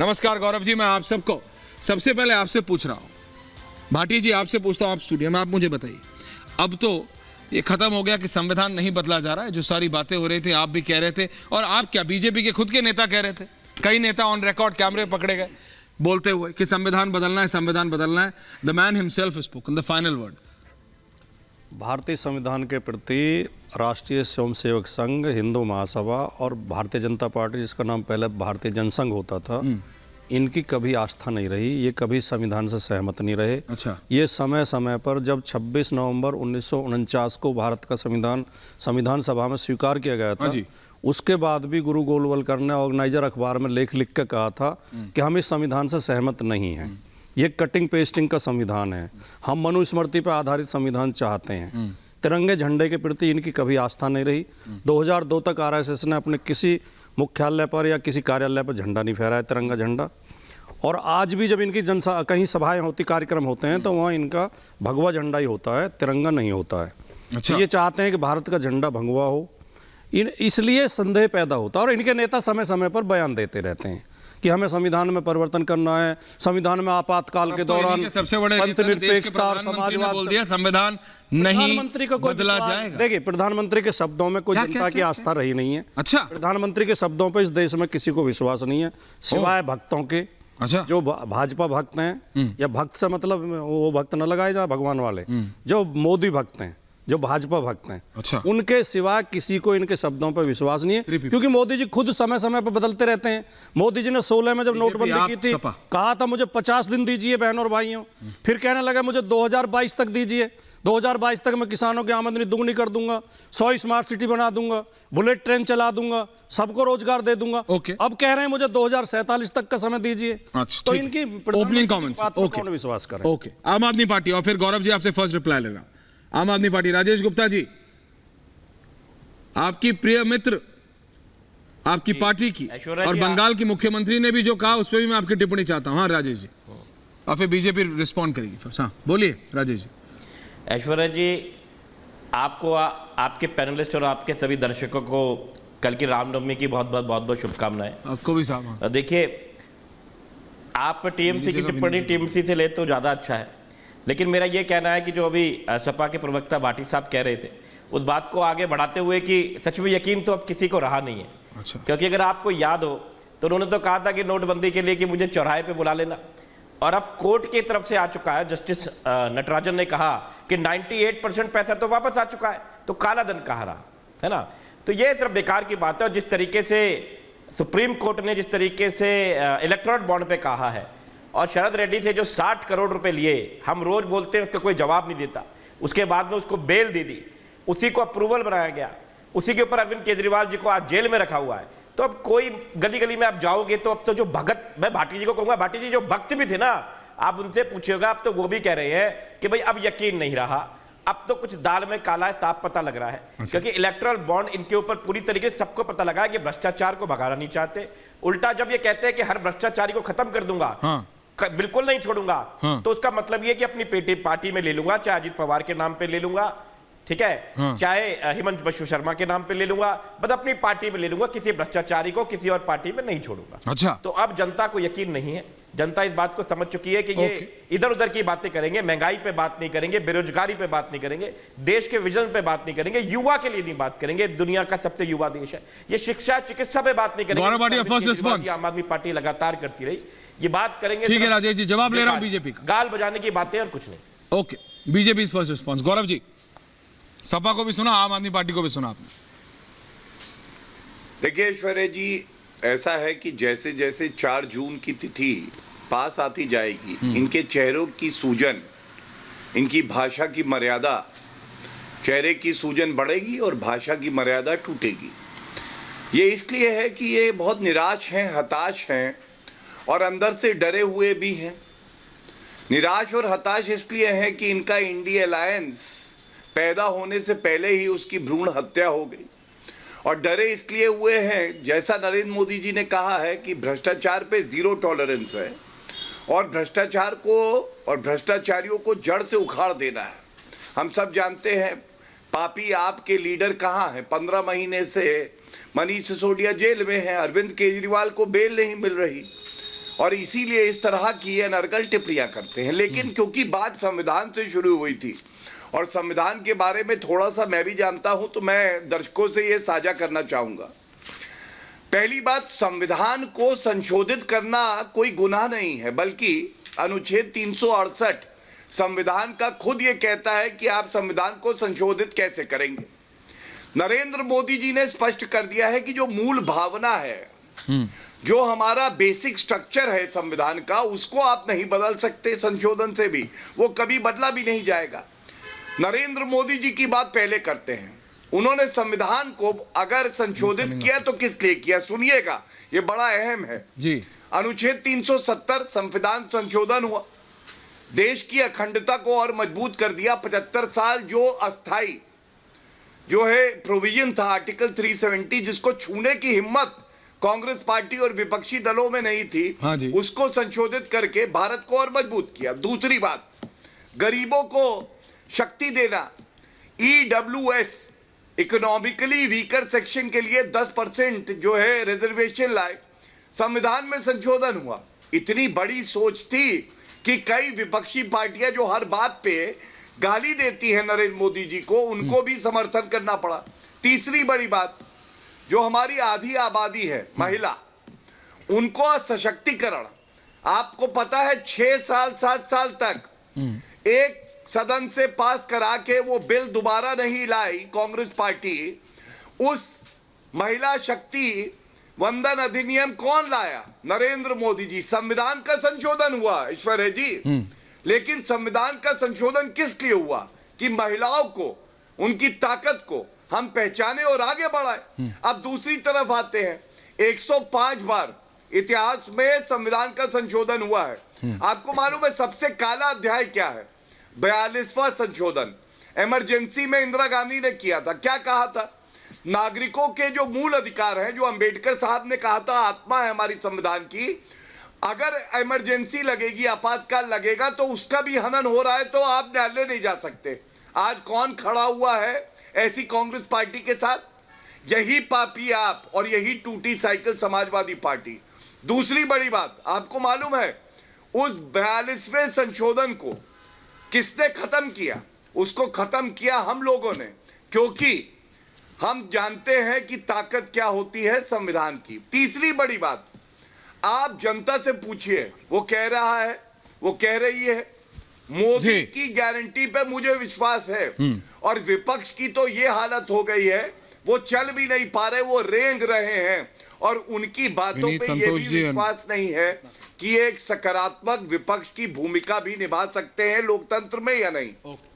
नमस्कार गौरव जी, मैं आप सबको सबसे पहले आपसे पूछ रहा हूँ, भाटी जी आपसे पूछता हूँ, आप स्टूडियो में, आप मुझे बताइए, अब तो ये खत्म हो गया कि संविधान नहीं बदला जा रहा है, जो सारी बातें हो रही थी आप भी कह रहे थे, और आप क्या बीजेपी के खुद के नेता कह रहे थे, कई नेता ऑन रिकॉर्ड कैमरे पकड़े गए बोलते हुए कि संविधान बदलना है, संविधान बदलना है। The man himself spoken the final word. भारतीय संविधान के प्रति राष्ट्रीय स्वयंसेवक संघ, हिंदू महासभा और भारतीय जनता पार्टी, जिसका नाम पहले भारतीय जनसंघ होता था, इनकी कभी आस्था नहीं रही। ये कभी संविधान से सहमत नहीं रहे। अच्छा। ये समय समय पर जब 26 नवंबर 1949 को भारत का संविधान सभा में स्वीकार किया गया था, उसके बाद भी गुरु गोलवलकर ने ऑर्गेनाइजर अखबार में लेख लिख कर कहा था कि हम इस संविधान से सहमत नहीं हैं। ये कटिंग पेस्टिंग का संविधान है, हम मनुस्मृति पर आधारित संविधान चाहते हैं। तिरंगे झंडे के प्रति इनकी कभी आस्था नहीं रही। 2002 तक आरएसएस ने अपने किसी मुख्यालय पर या किसी कार्यालय पर झंडा नहीं फहराया, तिरंगा झंडा। और आज भी जब इनकी कहीं सभाएं होती, कार्यक्रम होते हैं, तो वहाँ इनका भगवा झंडा ही होता है, तिरंगा नहीं होता है। अच्छा। ये चाहते हैं कि भारत का झंडा भगवा हो, इसलिए संदेह पैदा होता है। और इनके नेता समय समय पर बयान देते रहते हैं कि हमें संविधान में परिवर्तन करना है, संविधान में आपातकाल के दौरान सबसे बड़े पंथनिरपेक्षता और समाजवाद बोल दिया, संविधान नहीं प्रधानमंत्री को कोई बदला जाएगा। देखिए, प्रधानमंत्री के शब्दों में कोई जनता की आस्था रही नहीं है। अच्छा। प्रधानमंत्री के शब्दों पर इस देश में किसी को विश्वास नहीं है, सिवाय भक्तों के। अच्छा। जो भाजपा भक्त हैं, या भक्त से मतलब वो भक्त न लगाए जाए भगवान वाले, जो मोदी भक्त हैं, जो भाजपा भक्त हैं, अच्छा, उनके सिवा किसी को इनके शब्दों पर विश्वास नहीं है, क्योंकि मोदी जी खुद समय समय पर बदलते रहते हैं। मोदी जी ने 16 में जब नोटबंदी की थी, कहा था मुझे 50 दिन दीजिए बहनों और भाइयों, फिर कहने लगा मुझे 2022 तक दीजिए, 2022 तक मैं किसानों की आमदनी दुगनी कर दूंगा, 100 स्मार्ट सिटी बना दूंगा, बुलेट ट्रेन चला दूंगा, सबको रोजगार दे दूंगा। अब कह रहे हैं मुझे 2047 तक का समय दीजिए। तो इनकी ओपनिंग कमेंट्स, कौन विश्वास करे? ओके, आम आदमी पार्टी, और फिर गौरव जी आपसे फर्स्ट रिप्लाई लेना। आम आदमी पार्टी, राजेश गुप्ता जी, आपकी प्रिय मित्र, आपकी पार्टी की और बंगाल की मुख्यमंत्री ने भी जो कहा उस पर भी मैं आपकी टिप्पणी चाहता हूं। हाँ राजेश जी, और फिर बीजेपी रिस्पॉन्ड करेगी फर्स्ट। हाँ बोलिए राजेश जी। ऐश्वर्या जी, आपको आपके पैनलिस्ट और आपके सभी दर्शकों को कल की रामनवमी की बहुत बहुत शुभकामनाएं। आपको भी साहब। देखिए, आप टीएमसी की टिप्पणी टीएमसी से ले तो ज़्यादा अच्छा है, लेकिन मेरा ये कहना है कि जो अभी सपा के प्रवक्ता भाटी साहब कह रहे थे, उस बात को आगे बढ़ाते हुए कि सच में यकीन तो अब किसी को रहा नहीं है। अच्छा। क्योंकि अगर आपको याद हो तो उन्होंने तो कहा था कि नोटबंदी के लिए कि मुझे चौराहे पे बुला लेना, और अब कोर्ट की तरफ से आ चुका है, जस्टिस नटराजन ने कहा कि 98% पैसा तो वापस आ चुका है, तो काला धन कहाँ रहा, है ना। तो ये सिर्फ बेकार की बात है। और जिस तरीके से सुप्रीम कोर्ट ने जिस तरीके से इलेक्टोरल बॉन्ड पे कहा है, और शरद रेड्डी से जो 60 करोड़ रुपए लिए, हम रोज बोलते हैं उसका कोई जवाब नहीं देता, उसके बाद में उसको बेल दे दी, उसी को अप्रूवल बनाया गया, उसी के ऊपर अरविंद केजरीवाल जी को आज जेल में रखा हुआ है। तो अब कोई गली गली में आप जाओगे तो अब तो जो भगत, मैं भाटी जी को कहूंगा, भाटी जी जो भक्त भी थे ना, आप उनसे पूछिएगा, अब तो वो भी कह रहे हैं कि भाई अब यकीन नहीं रहा, अब तो कुछ दाल में काला है, साफ पता लग रहा है। क्योंकि इलेक्टोरल बॉन्ड इनके ऊपर पूरी तरीके से सबको पता लगा है कि भ्रष्टाचार को भगाना नहीं चाहते। उल्टा जब ये कहते हैं कि हर भ्रष्टाचारी को खत्म कर दूंगा, बिल्कुल नहीं छोड़ूंगा, तो उसका मतलब ये कि अपनी पार्टी में ले लूंगा, चाहे अजित पवार के नाम पे ले लूंगा, ठीक है, चाहे हिमंत बिश्व शर्मा के नाम पे ले लूंगा, बस अपनी पार्टी में ले लूंगा, किसी भ्रष्टाचारी को किसी और पार्टी में नहीं छोड़ूंगा। अच्छा। तो अब जनता को यकीन नहीं है, जनता इस बात को समझ चुकी है कि ये इधर उधर की बातें करेंगे, महंगाई पे बात नहीं करेंगे, बेरोजगारी पे बात नहीं करेंगे, देश के विजन पे बात नहीं करेंगे, युवा के लिए नहीं बात करेंगे, दुनिया का सबसे युवा देश है, ये शिक्षा चिकित्सा पे बात नहीं करेंगे। आम आदमी पार्टी लगातार करती रही, ये बात करेंगे। ठीक है राजेश जी, जवाब ले रहा हूं बीजेपी का, गाल बजाने की बातें और कुछ नहीं। Okay, BJP first response. Gaurav ji, Sapa को भी सुना, आम आदमी पार्टी को भी सुना आपने। देखिए ऐश्वर्या जी, ऐसा है कि जैसे जैसे 4 जून की तिथि पास आती जाएगी, इनके चेहरों की सूजन, इनकी भाषा की मर्यादा, चेहरे की सूजन बढ़ेगी और भाषा की मर्यादा टूटेगी। ये इसलिए है कि ये बहुत निराश हैं, हताश हैं और अंदर से डरे हुए भी हैं। निराश और हताश इसलिए हैं कि इनका इंडिया अलायंस पैदा होने से पहले ही उसकी भ्रूण हत्या हो गई, और डरे इसलिए हुए हैं, जैसा नरेंद्र मोदी जी ने कहा है कि भ्रष्टाचार पे 0 टॉलरेंस है, और भ्रष्टाचार को और भ्रष्टाचारियों को जड़ से उखाड़ देना है। हम सब जानते हैं पापी आपके लीडर कहाँ हैं। 15 महीने से मनीष सिसोदिया जेल में हैं, अरविंद केजरीवाल को बेल नहीं मिल रही, और इसीलिए इस तरह की अनर्गल टिप्पणियां करते हैं। लेकिन क्योंकि बात संविधान से शुरू हुई थी और संविधान के बारे में थोड़ा सा मैं भी जानता हूं, तो मैं दर्शकों से यह साझा करना चाहूंगा। पहली बात, संविधान को संशोधित करना कोई गुनाह नहीं है, बल्कि अनुच्छेद 368 संविधान का खुद ये कहता है कि आप संविधान को संशोधित कैसे करेंगे। नरेंद्र मोदी जी ने स्पष्ट कर दिया है कि जो मूल भावना है, जो हमारा बेसिक स्ट्रक्चर है संविधान का, उसको आप नहीं बदल सकते संशोधन से भी, वो कभी बदला भी नहीं जाएगा। नरेंद्र मोदी जी की बात पहले करते हैं। उन्होंने संविधान को अगर संशोधित किया तो किस लिए किया, सुनिएगा, ये बड़ा अहम है जी। अनुच्छेद 370 संविधान संशोधन हुआ, देश की अखंडता को और मजबूत कर दिया। 75 साल जो अस्थाई जो है प्रोविजन था आर्टिकल 370, जिसको छूने की हिम्मत कांग्रेस पार्टी और विपक्षी दलों में नहीं थी, हाँ जी। उसको संशोधित करके भारत को और मजबूत किया। दूसरी बात, गरीबों को शक्ति देना, EWS इकोनॉमिकली वीकर सेक्शन के लिए 10% जो है रिजर्वेशन लाए, संविधान में संशोधन हुआ। इतनी बड़ी सोच थी कि कई विपक्षी पार्टियां जो हर बात पे गाली देती हैं नरेंद्र मोदी जी को, उनको भी समर्थन करना पड़ा। तीसरी बड़ी बात, जो हमारी आधी आबादी है महिला, उनको सशक्तिकरण, आपको पता है 6 साल 7 साल तक एक सदन से पास करा के वो बिल दोबारा नहीं लाई कांग्रेस पार्टी। उस महिला शक्ति वंदन अधिनियम कौन लाया? नरेंद्र मोदी जी। संविधान का संशोधन हुआ ईश्वर है जी, लेकिन संविधान का संशोधन किस लिए हुआ? कि महिलाओं को, उनकी ताकत को हम पहचाने और आगे बढ़ाए। अब दूसरी तरफ आते हैं, 105 बार इतिहास में संविधान का संशोधन हुआ है। आपको मालूम है सबसे काला अध्याय क्या है? 42वां संशोधन इमरजेंसी में इंदिरा गांधी ने किया था। क्या कहा था? नागरिकों के जो मूल अधिकार हैं, जो अंबेडकर साहब ने कहा था आत्मा है हमारी संविधान की, अगर इमरजेंसी लगेगी, आपातकाल लगेगा, तो उसका भी हनन हो रहा है तो आप न्यायालय नहीं जा सकते। आज कौन खड़ा हुआ है ऐसी कांग्रेस पार्टी के साथ? यही पापी आप और यही टूटी साइकिल समाजवादी पार्टी। दूसरी बड़ी बात, आपको मालूम है उस 42वें संशोधन को किसने खत्म किया? उसको खत्म किया हम लोगों ने, क्योंकि हम जानते हैं कि ताकत क्या होती है संविधान की। तीसरी बड़ी बात, आप जनता से पूछिए, वो कह रहा है, वो कह रही है मोदी की गारंटी पे मुझे विश्वास है, और विपक्ष की तो ये हालत हो गई है, वो चल भी नहीं पा रहे, वो रेंग रहे हैं, और उनकी बातों पे ये भी विश्वास नहीं है कि एक सकारात्मक विपक्ष की भूमिका भी निभा सकते हैं लोकतंत्र में या नहीं।